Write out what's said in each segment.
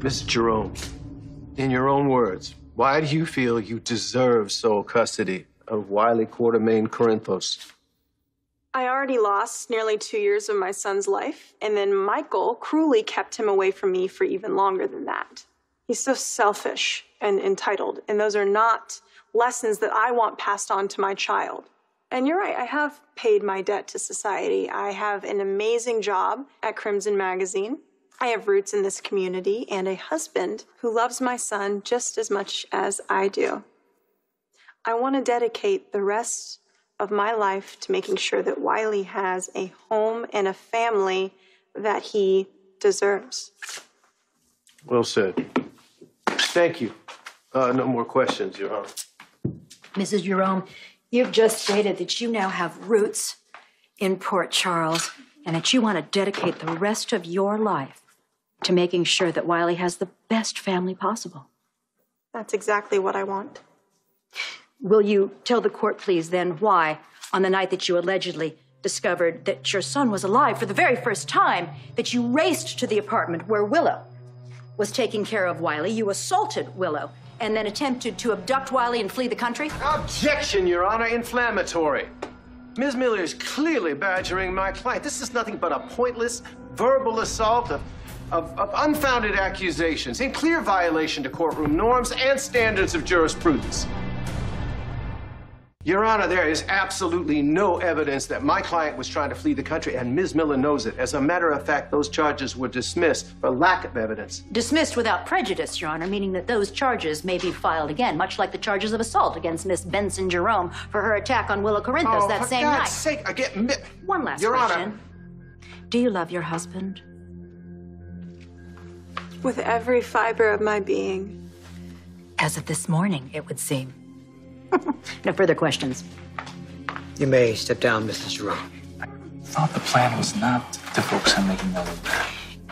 Miss Jerome, in your own words, why do you feel you deserve sole custody of Wiley Quartermain Corinthos? I already lost nearly 2 years of my son's life, and then Michael cruelly kept him away from me for even longer than that. He's so selfish and entitled, and those are not lessons that I want passed on to my child. And you're right, I have paid my debt to society. I have an amazing job at Crimson Magazine. I have roots in this community and a husband who loves my son just as much as I do. I want to dedicate the rest of my life to making sure that Wiley has a home and a family that he deserves. Well said. Thank you. No more questions, Your Honor. Mrs. Jerome, you've just stated that you now have roots in Port Charles and that you want to dedicate the rest of your life to making sure that Wiley has the best family possible. That's exactly what I want. Will you tell the court, please, then, why, on the night that you allegedly discovered that your son was alive for the very first time, that you raced to the apartment where Willow was taking care of Wiley, you assaulted Willow, and then attempted to abduct Wiley and flee the country? Objection, Your Honor. Inflammatory. Ms. Miller is clearly badgering my client. This is nothing but a pointless verbal assault of unfounded accusations in clear violation to courtroom norms and standards of jurisprudence. Your Honor, there is absolutely no evidence that my client was trying to flee the country, and Ms. Miller knows it. As a matter of fact, those charges were dismissed for lack of evidence. Dismissed without prejudice, Your Honor, meaning that those charges may be filed again, much like the charges of assault against Miss Benson Jerome for her attack on Willow Corinthos that same night. For God's sake, again, one last Your question. Honor. Do you love your husband? With every fiber of my being. As of this morning, it would seem. No further questions. You may step down, Mrs. Jerome. I thought the plan was not to focus on making Nelle better.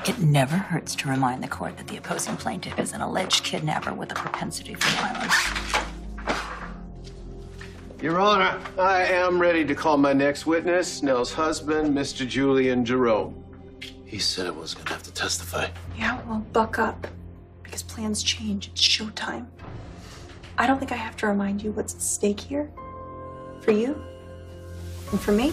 It never hurts to remind the court that the opposing plaintiff is an alleged kidnapper with a propensity for violence. Your Honor, I am ready to call my next witness, Nell's husband, Mr. Julian Jerome. He said I was gonna have to testify. Yeah, well, buck up. Because plans change. It's showtime. I don't think I have to remind you what's at stake here. For you and for me.